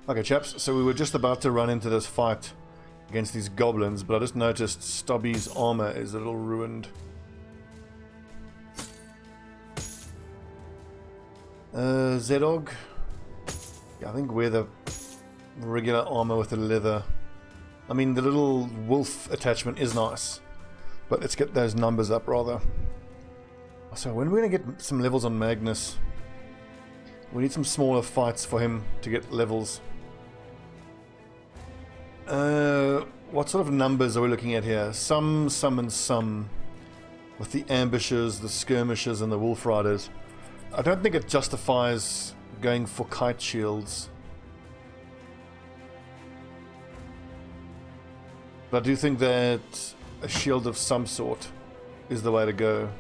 Okay, chaps, so we were just about to run into this fight against these goblins, but I just noticed Stobbie's armor is a little ruined. Zedog. Yeah, I think wear the regular armor with the leather. I mean, the little wolf attachment is nice, but let's get those numbers up rather. So when are we going to get some levels on Magnus? We need some smaller fights for him to get levels. What sort of numbers are we looking at here? Some, and some. With the ambushes, the skirmishers, and the wolf riders. I don't think it justifies going for kite shields. But I do think that a shield of some sort is the way to go.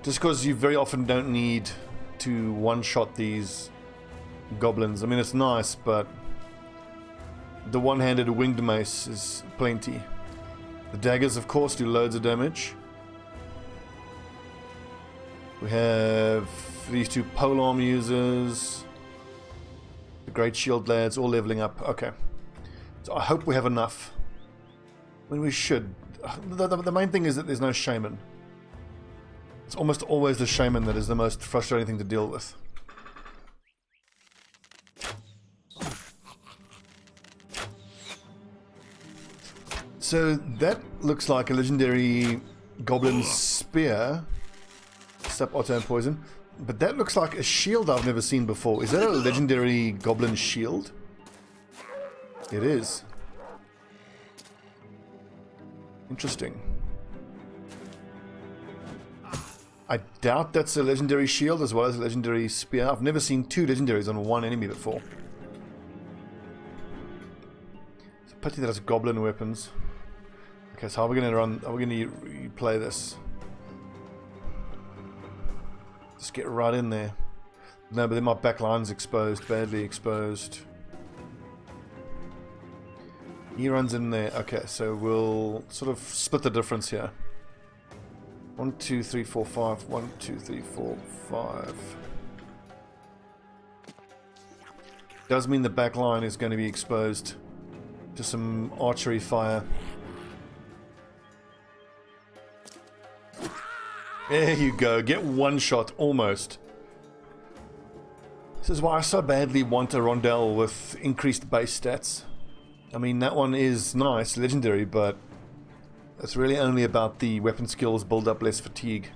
Just because you very often don't need to one-shot these goblins. I mean, it's nice, but the one-handed winged mace is plenty. The daggers, of course, do loads of damage. We have these two polearm users. The great shield lads all leveling up. Okay. So I hope we have enough. I mean, we should. The main thing is that there's no shaman. It's almost always the shaman that is the most frustrating thing to deal with. So that looks like a legendary goblin spear. Sap, auto, and poison. But that looks like a shield I've never seen before. Is that a legendary goblin shield? It is. Interesting. I doubt that's a legendary shield as well as a legendary spear. I've never seen two legendaries on one enemy before. It's a pity that it's goblin weapons. Okay, so how are we going to run? Are we going to play this? Just get right in there. No, but then my back line's exposed, badly exposed. He runs in there. Okay, so we'll sort of split the difference here. 1, 2, 3, 4, 5. 1, 2, 3, 4, 5. Does mean the back line is going to be exposed to some archery fire. There you go. Get one shot, almost. This is why I so badly want a rondel with increased base stats. I mean, that one is nice, legendary, but it's really only about the weapon skills build up less fatigue.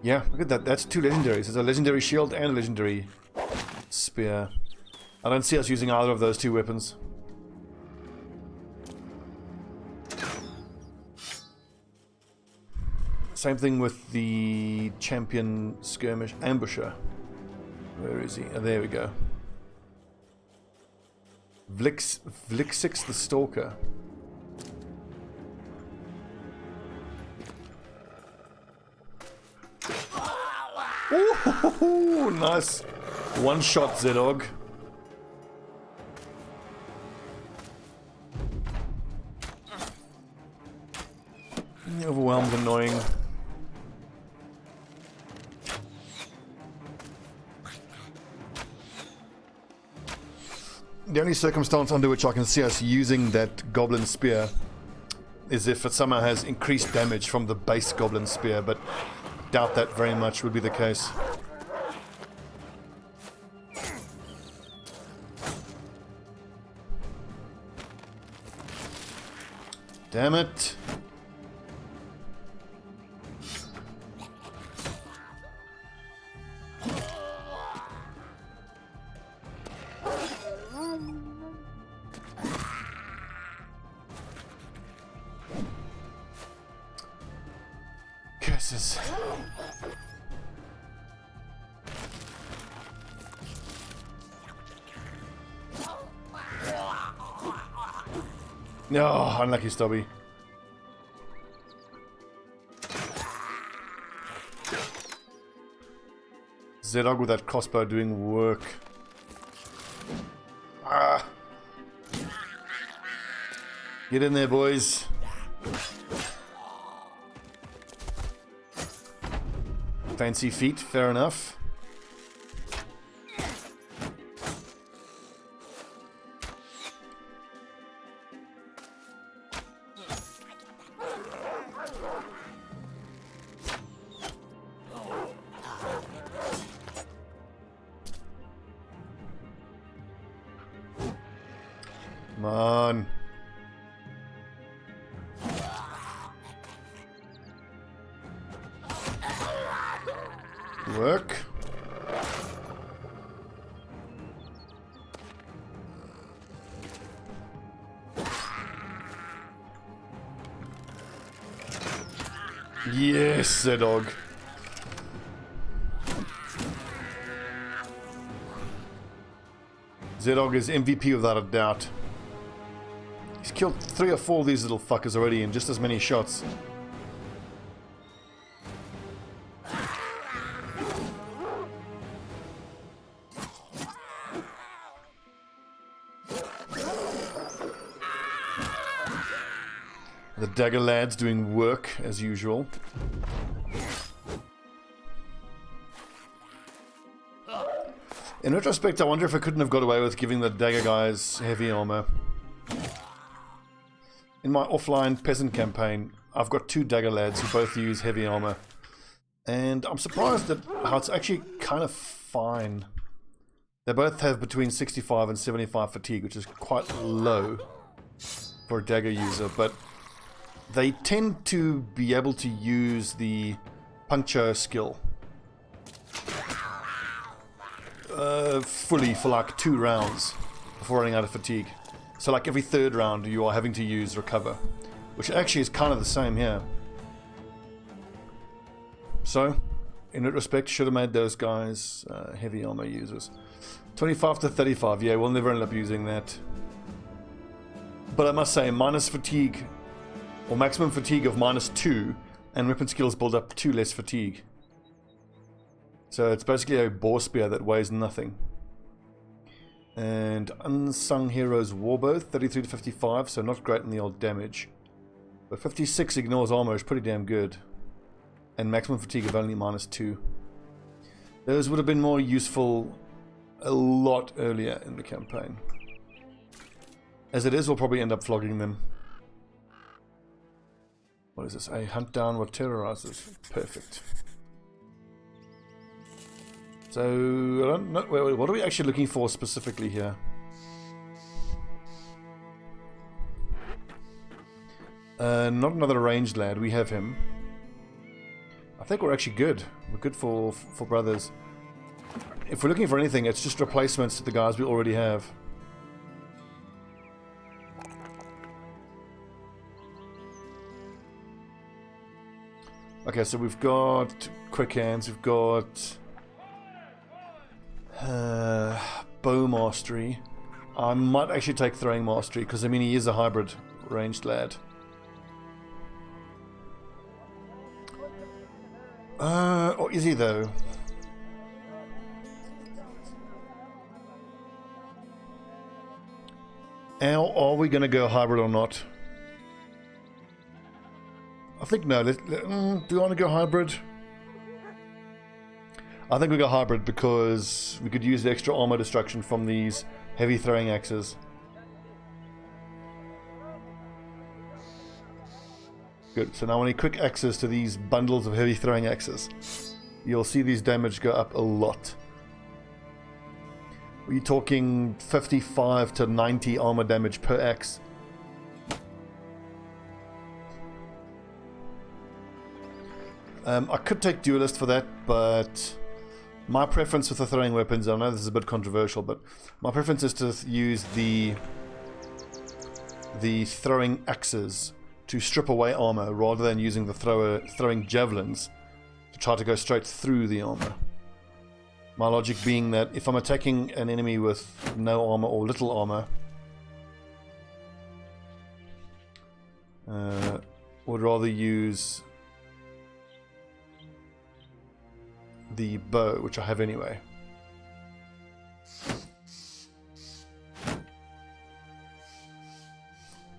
Yeah, look at that. That's two legendaries. There's a legendary shield and a legendary spear. I don't see us using either of those two weapons. Same thing with the champion skirmish ambusher. Where is he? Oh, there we go. Vlixix the Stalker. Ooh, nice. One shot, Zedog. Overwhelmed, annoying. The only circumstance under which I can see us using that goblin spear is if it somehow has increased damage from the base goblin spear, but doubt that very much would be the case. Damn it. Curses. No, unlucky Stobbie. Zedog with that crossbow doing work. Ah. Get in there, boys. Fancy feet, fair enough. Come on. Work. Yes, the dog. Zedog is MVP without a doubt. He's killed 3 or 4 of these little fuckers already in just as many shots. The dagger lads doing work as usual. In retrospect, I wonder if I couldn't have got away with giving the dagger guys heavy armor. In my offline peasant campaign, I've got 2 dagger lads who both use heavy armor. And I'm surprised at how it's actually kind of fine. They both have between 65 and 75 fatigue, which is quite low for a dagger user, but they tend to be able to use the puncture skill fully for like 2 rounds before running out of fatigue. So like every 3rd round you are having to use recover, which actually is kind of the same here. So in retrospect, should have made those guys heavy armor users. 25 to 35, yeah, we'll never end up using that. But I must say, minus fatigue, or maximum fatigue of -2, and weapon skills build up 2 less fatigue. So it's basically a boar spear that weighs nothing. And Unsung Heroes Warbow, 33 to 55, so not great in the old damage. But 56 ignores armor is pretty damn good. And maximum fatigue of only -2. Those would have been more useful a lot earlier in the campaign. As it is, we'll probably end up flogging them. What is this? A hunt down what terrorizes. Perfect. So, I don't know, wait, what are we actually looking for specifically here? Not another ranged lad, we have him. I think we're actually good. We're good for brothers. If we're looking for anything, it's just replacements to the guys we already have. Okay, so we've got quick hands, we've got bow mastery. I might actually take throwing mastery because I mean he is a hybrid ranged lad. Or is he though? Are we going to go hybrid or not? I think no. Do you want to go hybrid? I think we go hybrid because we could use the extra armor destruction from these heavy throwing axes. Good. So now I need quick access to these bundles of heavy throwing axes. You'll see these damage go up a lot. We're talking 55 to 90 armor damage per axe. I could take Duelist for that, but my preference with the throwing weapons, I know this is a bit controversial, but my preference is to use the throwing axes to strip away armor rather than using the throwing javelins to try to go straight through the armor. My logic being that if I'm attacking an enemy with no armor or little armor, would rather use the bow, which I have anyway.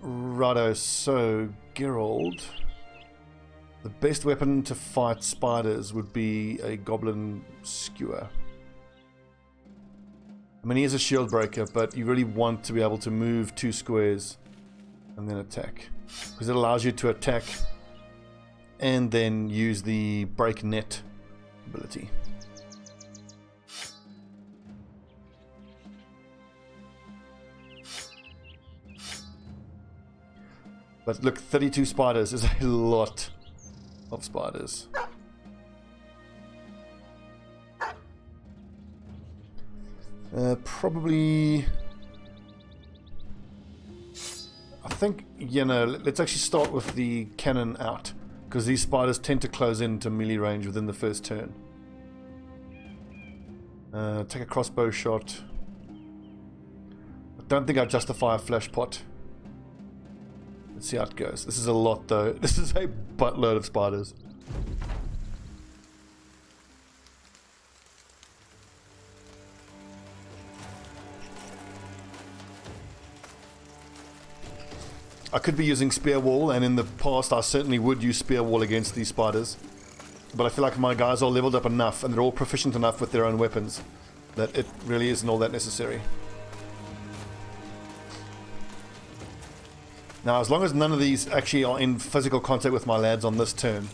Righto, so Geralt, The best weapon to fight spiders would be a goblin skewer. I mean, he is a shield breaker, but you really want to be able to move 2 squares and then attack. Because it allows you to attack and then use the break net ability. But look, 32 spiders is a lot of spiders. Probably... I think, you know, let's actually start with the cannon out. Because these spiders tend to close into melee range within the first turn. Take a crossbow shot. I don't think I justify a flash pot. Let's see how it goes. This is a lot though. This is a buttload of spiders. I could be using spear wall, and in the past I certainly would use spear wall against these spiders. But I feel like my guys are leveled up enough and they're all proficient enough with their own weapons that it really isn't all that necessary. Now, as long as none of these actually are in physical contact with my lads on this turn,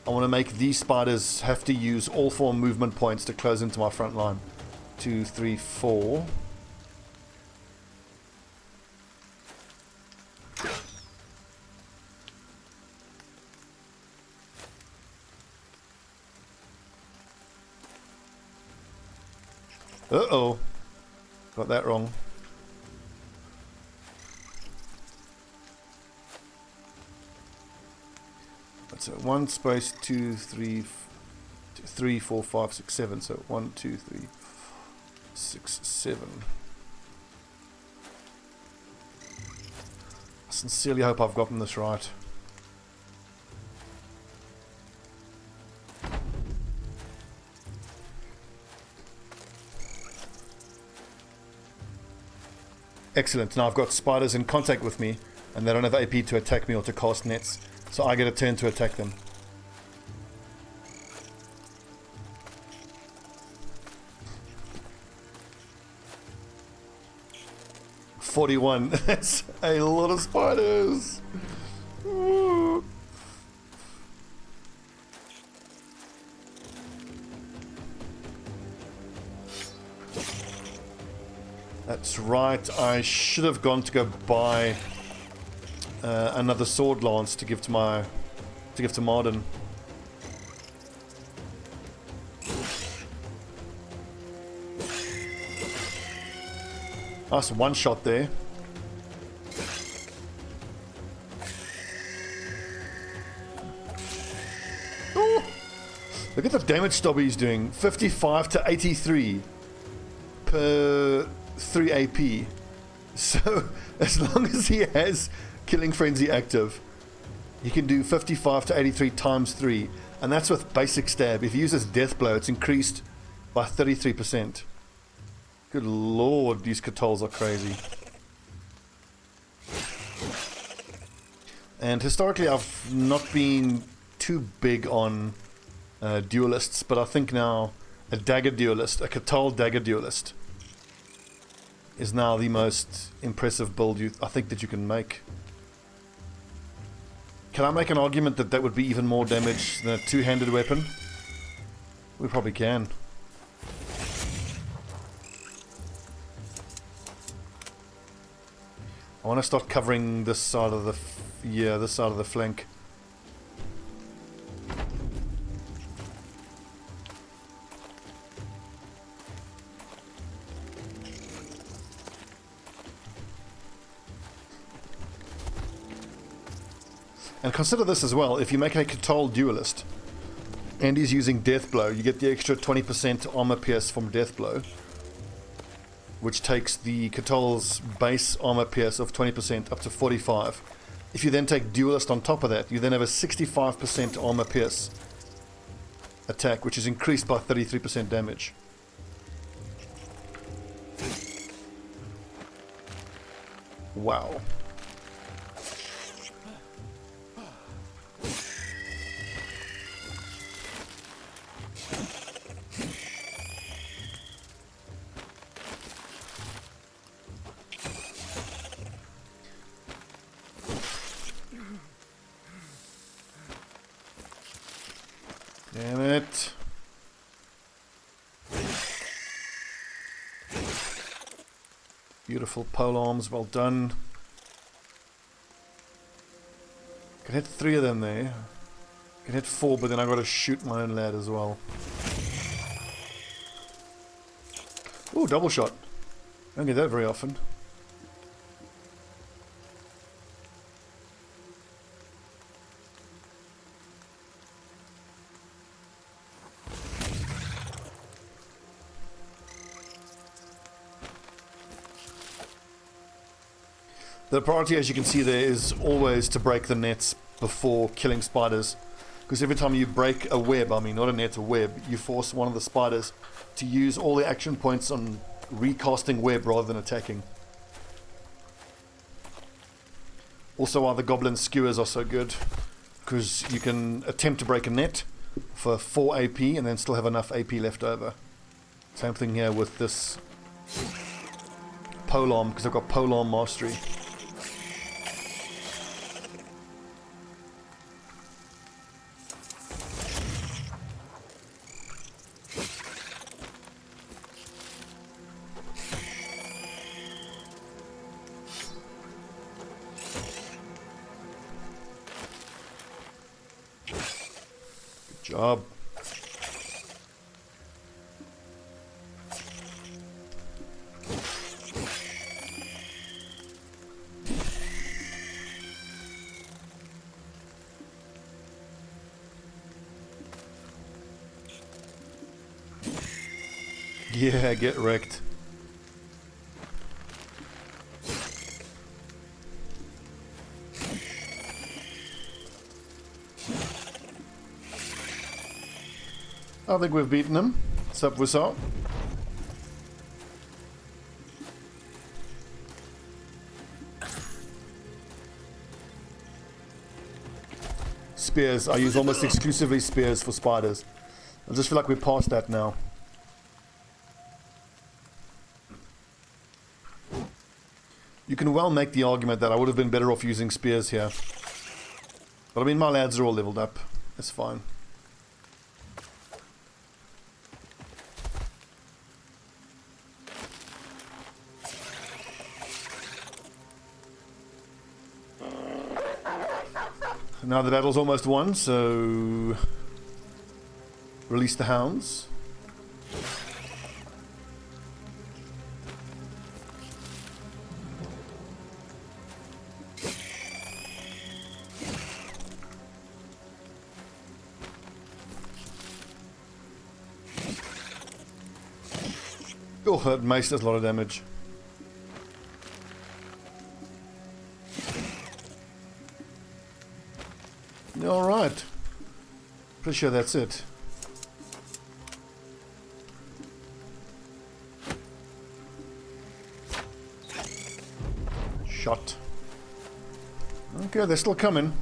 I want to make these spiders have to use all 4 movement points to close into my front line. 2, 3, 4. Uh-oh. Got that wrong. So 1 space 2, 3, 3, 4, 5, 6, 7. So 1, 2, 3, 6, 7. I sincerely hope I've gotten this right. Excellent. Now I've got spiders in contact with me, and they don't have AP to attack me or to cast nets. So I get a turn to attack them. $41. That's a lot of spiders. Ooh. That's right. I should have gone to go buy another sword lance to give to Marden. Nice one shot there. Ooh. Look at the damage Stobbie is doing. 55 to 83 per 3 AP. So as long as he has Killing Frenzy active, he can do 55 to 83 times 3, and that's with basic stab. If he uses death blow, it's increased by 33%. Good lord, these Catols are crazy. And historically I've not been too big on duelists, but I think now a dagger duelist, a Catal dagger duelist, is now the most impressive build I think that you can make. Can I make an argument that that would be even more damage than a two-handed weapon? We probably can. I want to start covering this side of the this side of the flank. And consider this as well, if you make a Catal duelist and he's using death blow, you get the extra 20% armor pierce from death blow, which takes the Catal's base armor pierce of 20% up to 45. If you then take duelist on top of that, you then have a 65% armor pierce attack, which is increased by 33% damage. Wow. Damn it. Beautiful pole arms, well done. Can hit 3 of them there. Can hit 4, but then I gotta shoot my own lad as well. Ooh, double shot. Don't get that very often. The priority, as you can see there, is always to break the nets before killing spiders. Because every time you break a web, I mean not a net, a web, you force one of the spiders to use all the action points on recasting web rather than attacking. Also why the Goblin skewers are so good, because you can attempt to break a net for 4 AP and then still have enough AP left over. Same thing here with this polearm, because I've got polearm mastery. Job. Yeah, get wrecked. I think we've beaten him. Sup, what's up? Spears. I use almost exclusively spears for spiders. I just feel like we're past that now. You can well make the argument that I would have been better off using spears here. But I mean, my lads are all leveled up. It's fine. Now the battle's almost won, so release the hounds. Oh, that mace does a lot of damage. Alright. Pretty sure that's it. Shot. Okay, they're still coming.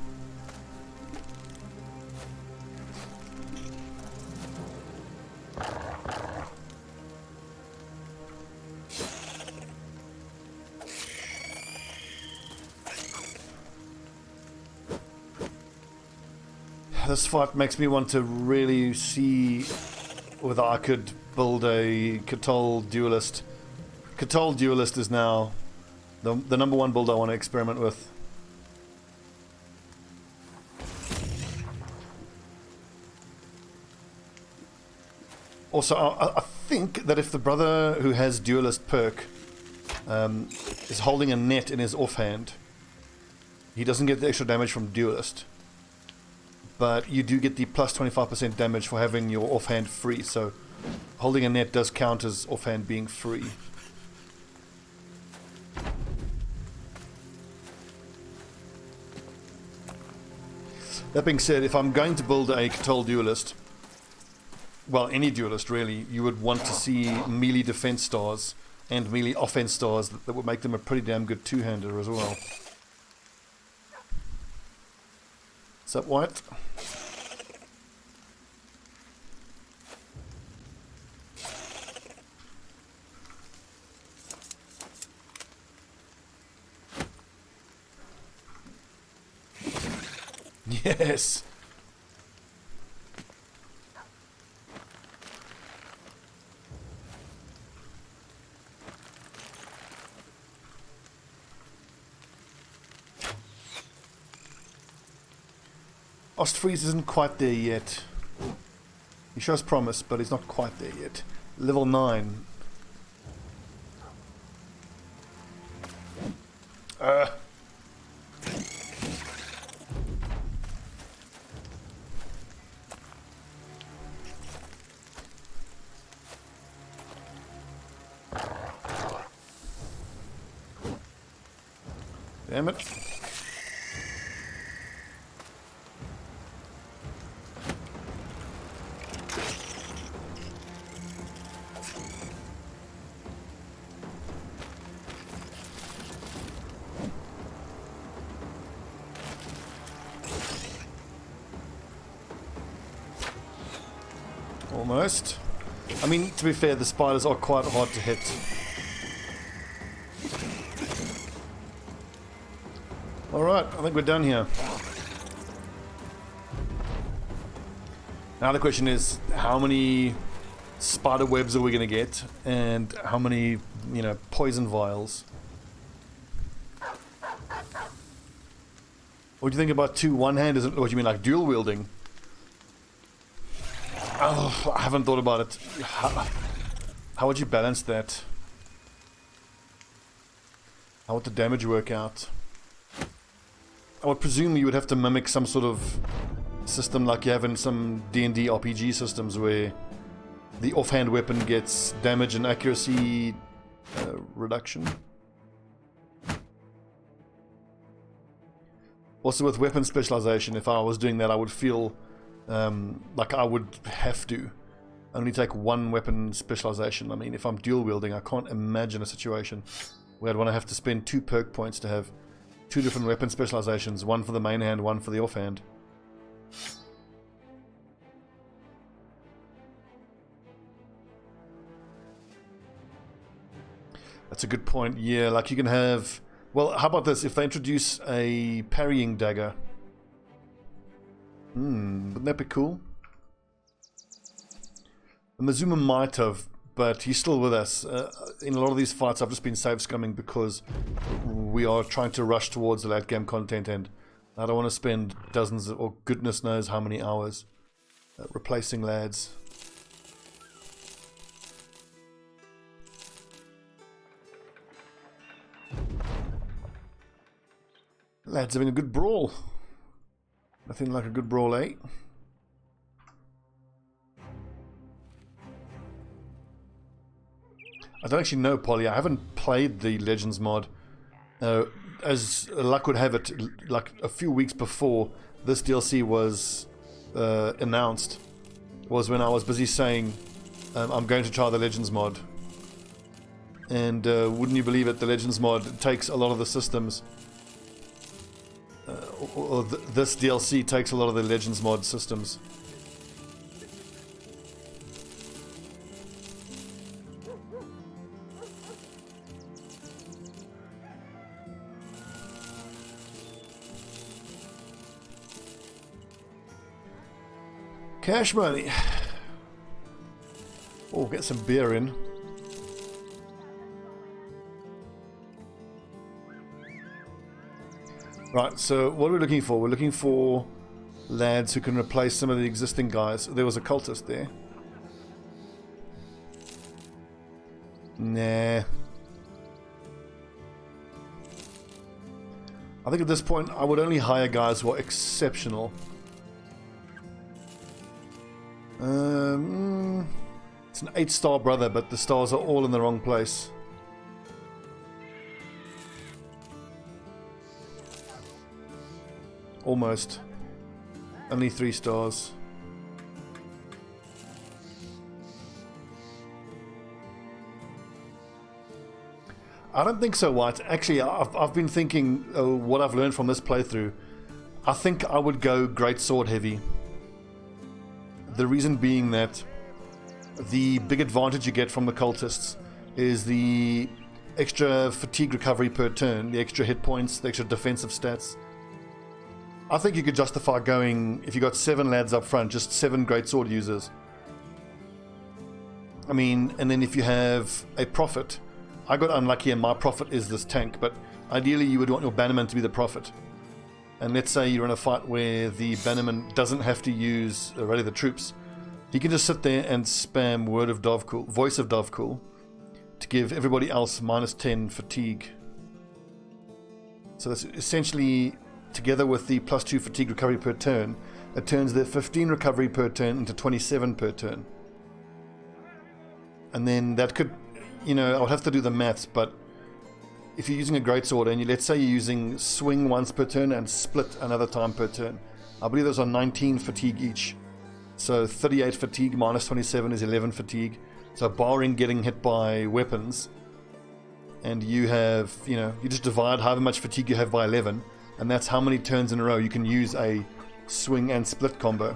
This fight makes me want to really see whether I could build a Cthulhu Duelist. Cthulhu Duelist is now the number one build I want to experiment with. Also, I think that if the brother who has Duelist perk is holding a net in his offhand, he doesn't get the extra damage from Duelist. But you do get the plus 25% damage for having your offhand free, so holding a net does count as offhand being free. That being said, if I'm going to build a Cthulhu Duelist, well, any Duelist really, you would want to see melee defense stars and melee offense stars that would make them a pretty damn good two-hander as well. What's up, White? Yes. Ostfriese isn't quite there yet. He shows promise, but he's not quite there yet. Level 9. Damn it. Almost. I mean, to be fair, the spiders are quite hard to hit. Alright, I think we're done here. Now the question is, how many spider webs are we going to get? And how many, you know, poison vials? What do you think about 2 one-handers? What do you mean, like dual wielding? Oh, I haven't thought about it. How would you balance that? How would the damage work out? I would presume you would have to mimic some sort of system like you have in some D&D RPG systems where the offhand weapon gets damage and accuracy reduction. Also with weapon specialization, if I was doing that, I would feel like I would have to only take 1 weapon specialization. I mean, if I'm dual wielding, I can't imagine a situation where I'd want to have to spend 2 perk points to have 2 different weapon specializations, 1 for the main hand, 1 for the offhand. That's a good point. Yeah, like you can have... Well, how about this? If they introduce a parrying dagger... wouldn't that be cool? Mazuma might have, but he's still with us. In a lot of these fights, I've just been save scumming because we are trying to rush towards the late game content, and I don't want to spend dozens or goodness knows how many hours replacing lads. Lads having a good brawl. Nothing like a good brawl, eh? I don't actually know, Polly. I haven't played the Legends mod. As luck would have it, like a few weeks before this DLC was announced, was when I was busy saying I'm going to try the Legends mod. And wouldn't you believe it, the Legends mod takes a lot of the systems. This DLC takes a lot of the Legends mod systems. Cash money. Oh, get some beer in. Right, so what are we looking for? We're looking for lads who can replace some of the existing guys. There was a cultist there. Nah. I think at this point I would only hire guys who are exceptional. It's an 8-star brother, but the stars are all in the wrong place. Almost. Only 3 stars. I don't think so, White. Actually, I've been thinking what I've learned from this playthrough. I think I would go Great Sword heavy. The reason being that the big advantage you get from the cultists is the extra fatigue recovery per turn, the extra hit points, the extra defensive stats. I think you could justify going, if you got 7 lads up front, just 7 great sword users. I mean, and then if you have a prophet, I got unlucky and my prophet is this tank, but ideally you would want your bannerman to be the prophet. and let's say you're in a fight where the bannerman doesn't have to use rally the troops, he can just sit there and spam Word of Davkul, Voice of Davkul, to give everybody else -10 fatigue. So that's essentially, together with the +2 fatigue recovery per turn, it turns their 15 recovery per turn into 27 per turn. And then that could, you know, I'll have to do the maths, but if you're using a greatsword and let's say you're using swing once per turn and split another time per turn, I believe those are 19 fatigue each. So 38 fatigue minus 27 is 11 fatigue. So barring getting hit by weapons, and you have, you know, you just divide however much fatigue you have by 11, and that's how many turns in a row you can use a swing and split combo.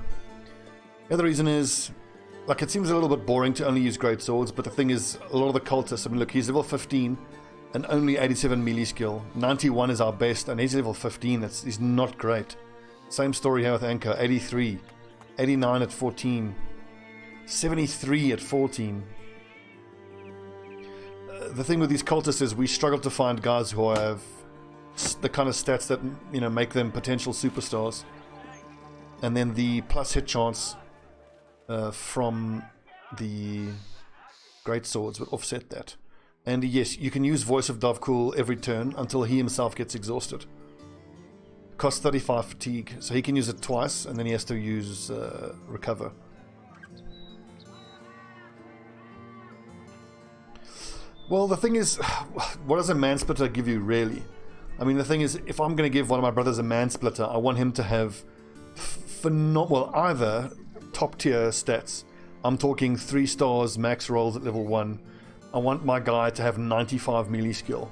The other reason is, like, it seems a little bit boring to only use great swords, but the thing is, a lot of the cultists, I mean, look, he's level 15 and only 87 melee skill. 91 is our best, and he's level 15. He's not great. Same story here with Anchor, 83, 89 at 14, 73 at 14. The thing with these cultists is we struggle to find guys who have the kind of stats that, you know, make them potential superstars. And then the plus hit chance from the great swords would offset that. And yes, you can use Voice of Davkul every turn until he himself gets exhausted. Costs 35 fatigue, so he can use it twice, and then he has to use recover. Well, the thing is, what does a man-splitter give you, really? I mean, the thing is, if I'm going to give one of my brothers a man-splitter, I want him to have phenomenal, either top-tier stats. I'm talking 3 stars, max rolls at level 1. I want my guy to have 95 melee skill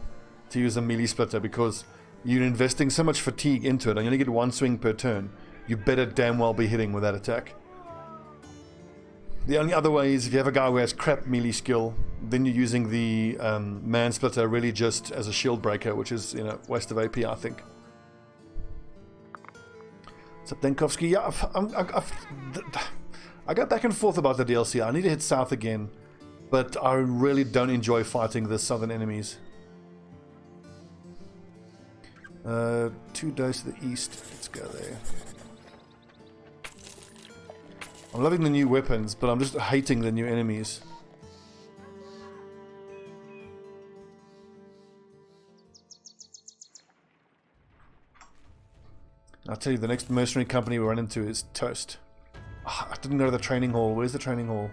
to use a melee splitter, because you're investing so much fatigue into it, and you only get 1 swing per turn. You better damn well be hitting with that attack. The only other way is if you have a guy who has crap melee skill, then you're using the man splitter really just as a shield breaker, which is, you know, waste of AP, I think. So Denkovsky, yeah, I got back and forth about the DLC. I need to hit south again, but I really don't enjoy fighting the southern enemies. 2 days to the east. Let's go there. I'm loving the new weapons, but I'm just hating the new enemies. I'll tell you, the next mercenary company we run into is toast. Oh, I didn't go to the training hall. Where's the training hall?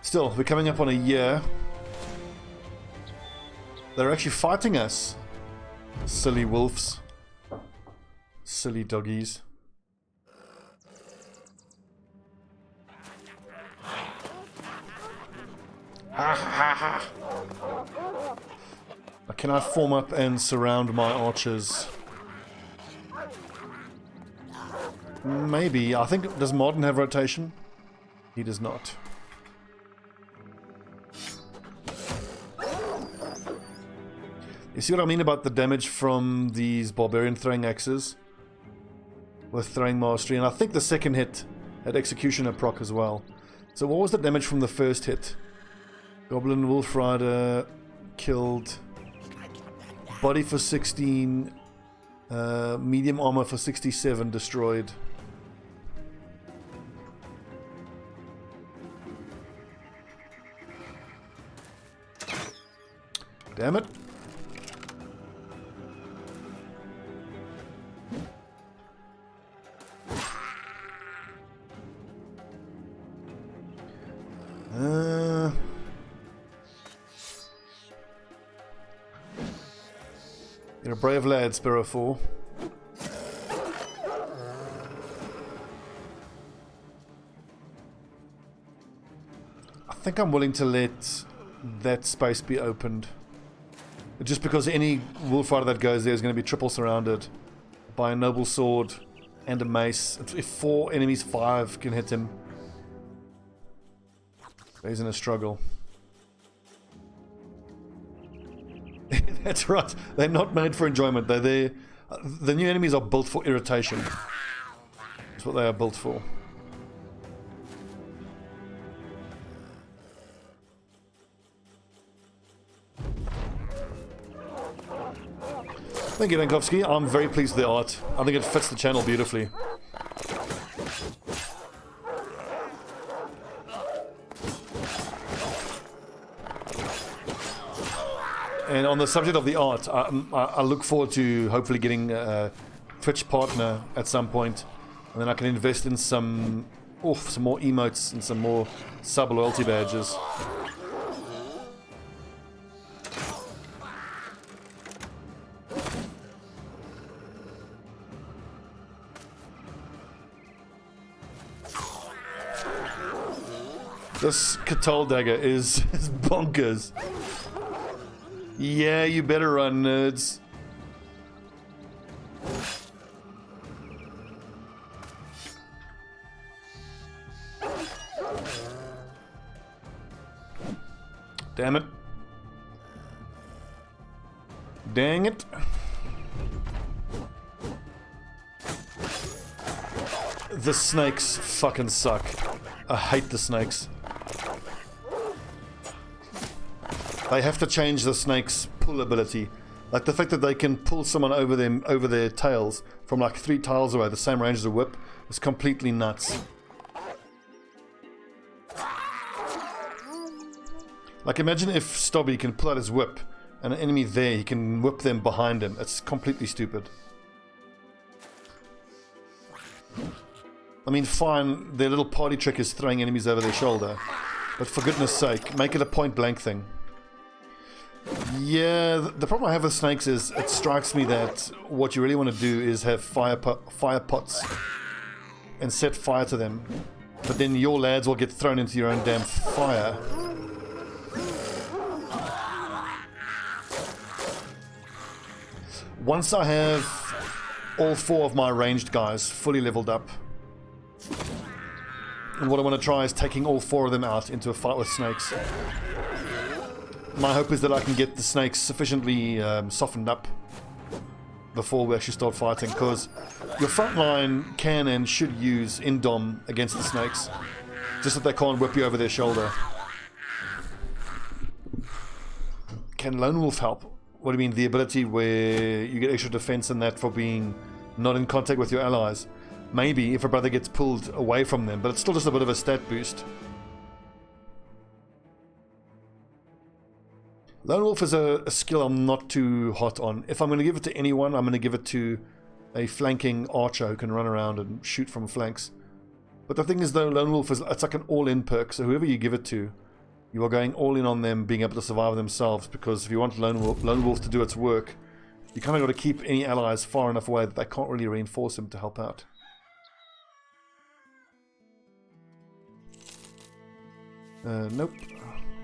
Still, we're coming up on a year. They're actually fighting us. Silly wolves. Silly doggies. Can I form up and surround my archers? Maybe. I think, does Martin have rotation? He does not. You see what I mean about the damage from these barbarian throwing axes with throwing mastery? And I think the second hit had executioner proc as well. So what was the damage from the first hit? Goblin Wolf Rider killed. Body for 16. Medium armor for 67 destroyed. Damn it. You're a brave lad, Sparrow 4. I think I'm willing to let that space be opened. Just because any wolf fighter that goes there is going to be triple surrounded by a noble sword and a mace. If 4 enemies, 5 can hit him. He's in a struggle. That's right. They're not made for enjoyment. They're there. The new enemies are built for irritation. That's what they are built for. Thank you, Dankovsky. I'm very pleased with the art. I think it fits the channel beautifully. And on the subject of the art, I look forward to hopefully getting a Twitch partner at some point, and then I can invest in some more emotes and some more sub loyalty badges. This Catal dagger is bonkers. Yeah, you better run, nerds. Damn it. Dang it. The snakes fucking suck. I hate the snakes. They have to change the snake's pull ability. Like the fact that they can pull someone over their tails from like 3 tiles away, the same range as a whip, is completely nuts. Like imagine if Stobbie can pull out his whip and an enemy there, he can whip them behind him. It's completely stupid. I mean, fine, their little party trick is throwing enemies over their shoulder, but for goodness sake, make it a point blank thing. Yeah, the problem I have with snakes is it strikes me that what you really want to do is have fire pots and set fire to them, but then your lads will get thrown into your own damn fire. Once I have all 4 of my ranged guys fully leveled up, and what I want to try is taking all 4 of them out into a fight with snakes. My hope is that I can get the snakes sufficiently softened up before we actually start fighting, because your front line can and should use Indom against the snakes, just that they can't whip you over their shoulder. Can Lone Wolf help? What do you mean, the ability where you get extra defense and that for being not in contact with your allies? Maybe if a brother gets pulled away from them, but it's still just a bit of a stat boost. Lone Wolf is a skill I'm not too hot on. If I'm going to give it to anyone, I'm going to give it to a flanking archer who can run around and shoot from flanks. But the thing is though, Lone Wolf it's like an all-in perk, so whoever you give it to, you are going all in on them being able to survive themselves, because if you want Lone Wolf to do its work, you kind of got to keep any allies far enough away that they can't really reinforce him to help out. Nope.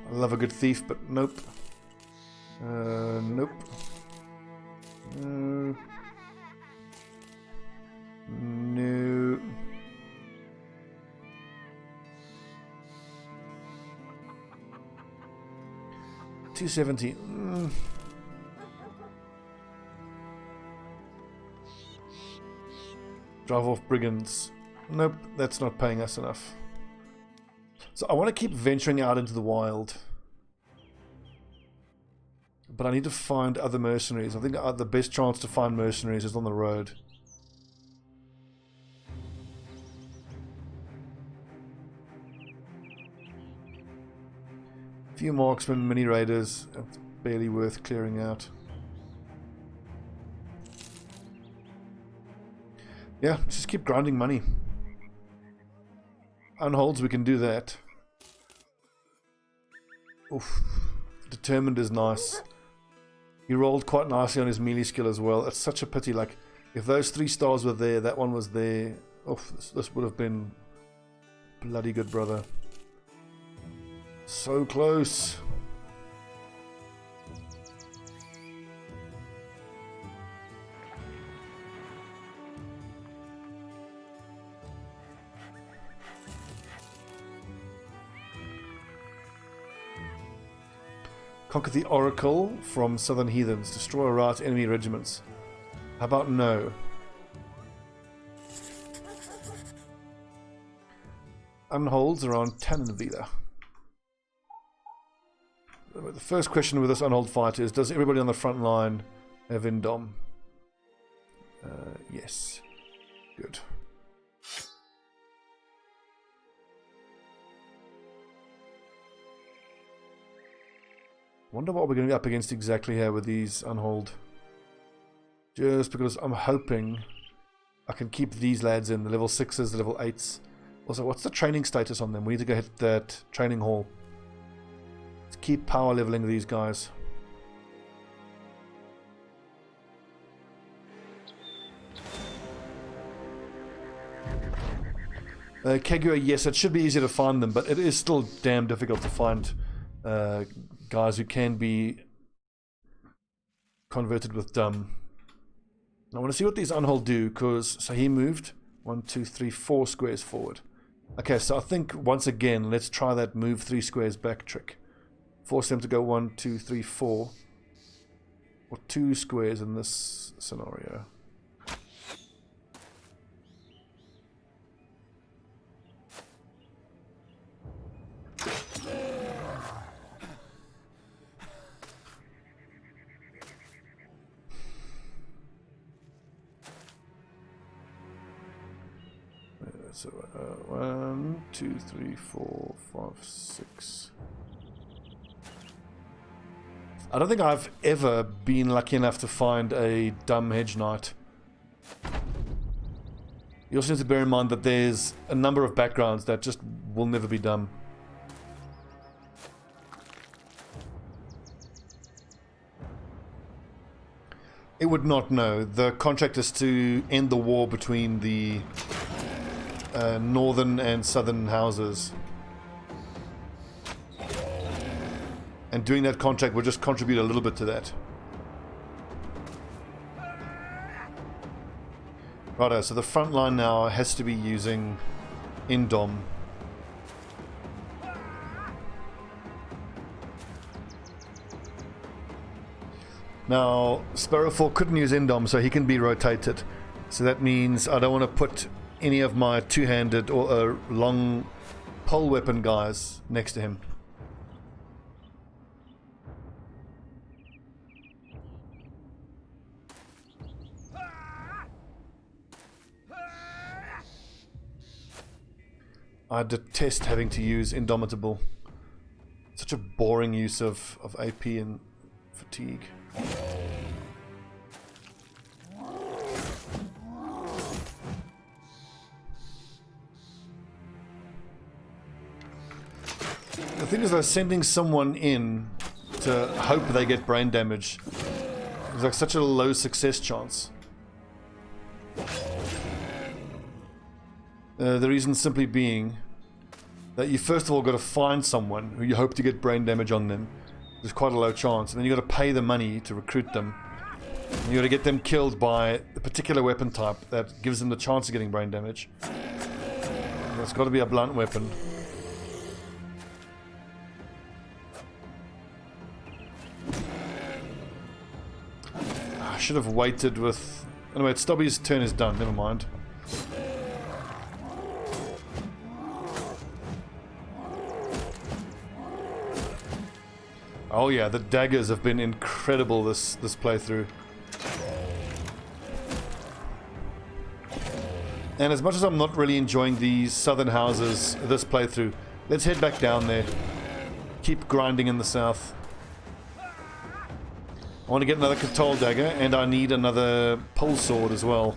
I love a good thief, but nope. Nope. No. 270. Drive off brigands. Nope, that's not paying us enough. So I want to keep venturing out into the wild. But I need to find other mercenaries. I think the best chance to find mercenaries is on the road. Few marksmen, mini raiders, it's barely worth clearing out. Yeah, just keep grinding money. Unholds, we can do that. Oof. Determined is nice. He rolled quite nicely on his melee skill as well. It's such a pity, like, if those 3 stars were there, that one was there. Oof, this would have been bloody good, brother. So close. Conquer the Oracle from Southern Heathens. Destroy or rout enemy regiments. How about no? Unholds around Tannenweiler. The first question with this Unhold fight is, does everybody on the front line have Indom? Yes. Good. Wonder what we're going to be up against exactly here with these Unhold. Just because I'm hoping I can keep these lads in, the level 6s, the level 8s. Also, what's the training status on them? We need to go hit that training hall. Let's keep power leveling these guys. Kegua, yes, it should be easier to find them, but it is still damn difficult to find guys who can be converted with dumb. I want to see what these Unhold do, because so he moved 1, 2, 3, 4 squares forward. Okay, so I think once again, let's try that move 3 squares back trick. Force them to go 1, 2, 3, 4, or 2 squares in this scenario. So 1, 2, 3, 4, 5, 6. I don't think I've ever been lucky enough to find a dumb hedge knight. You also need to bear in mind that there's a number of backgrounds that just will never be dumb. It would not know. The contract is to end the war between the northern and southern houses, and doing that contract will just contribute a little bit to that. Righto, so the front line now has to be using Indom. Now Sparrowfall couldn't use Indom, so he can be rotated, so that means I don't want to put any of my two-handed or long pole weapon guys next to him. I detest having to use Indomitable. Such a boring use of AP and fatigue. The thing is, though, sending someone in to hope they get brain damage is like such a low success chance. The reason simply being that you first of all got to find someone who you hope to get brain damage on them. There's quite a low chance, and then you got to pay the money to recruit them. And you got to get them killed by the particular weapon type that gives them the chance of getting brain damage. And it's got to be a blunt weapon. I should have waited with... Anyway, Stobbie's turn is done, never mind. Oh yeah, the daggers have been incredible this playthrough. And as much as I'm not really enjoying these southern houses this playthrough, let's head back down there. Keep grinding in the south. I want to get another Katol dagger, and I need another pole sword as well.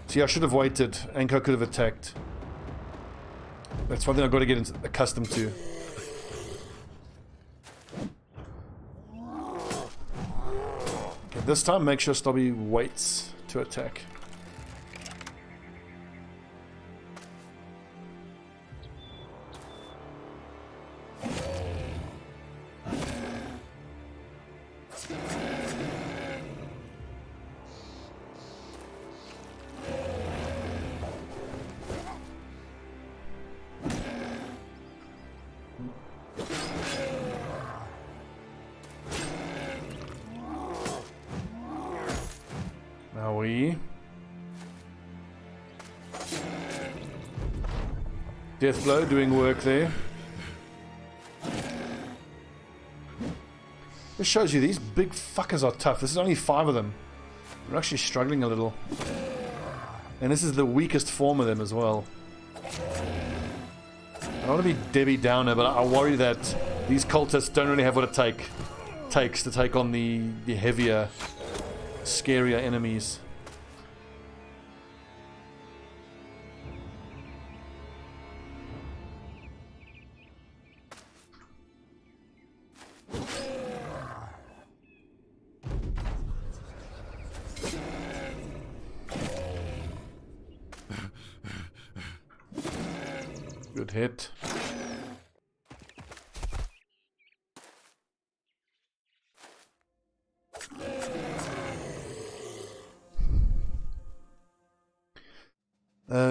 See, I should have waited. Anko could have attacked. That's one thing I've got to get accustomed to. Okay, this time make sure Stobbie waits to attack. Deathblow doing work there. This shows you these big fuckers are tough. This is only 5 of them. We're actually struggling a little. And this is the weakest form of them as well. I don't want to be Debbie Downer, but I worry that these cultists don't really have what it takes to take on the heavier, scarier enemies. Good hit.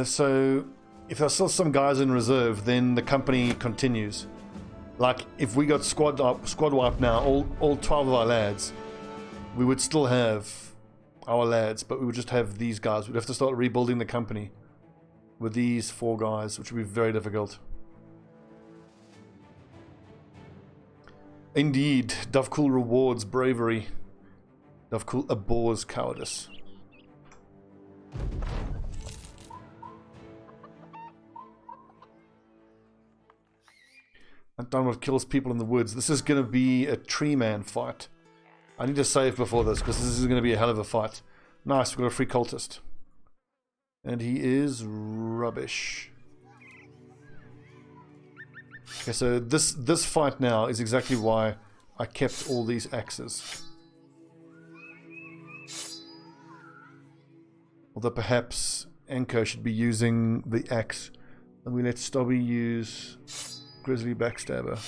So, if there's still some guys in reserve, then the company continues. Like, if we got squad wipe now, all 12 of our lads, we would still have our lads, but we would just have these guys. We'd have to start rebuilding the company with these 4 guys, which would be very difficult. Indeed, Davkul rewards bravery. Davkul abhors cowardice. I've done what kills people in the woods. This is going to be a tree man fight. I need to save before this, because this is going to be a hell of a fight. Nice, we've got a free cultist. And he is rubbish. Okay, so this fight now is exactly why I kept all these axes. Although perhaps Enko should be using the axe. And we let Stobbie use Grizzly Backstabber.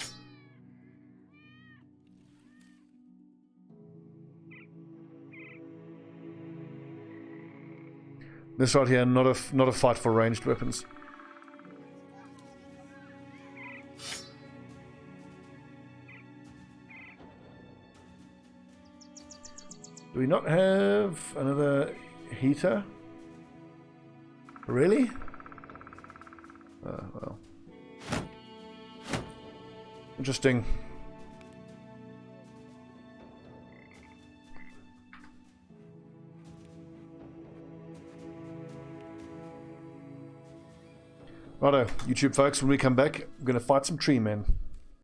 This right here, not a fight for ranged weapons. Do we not have another heater? Really? Oh, well. Interesting. Righto, YouTube folks, when we come back, we're going to fight some tree men.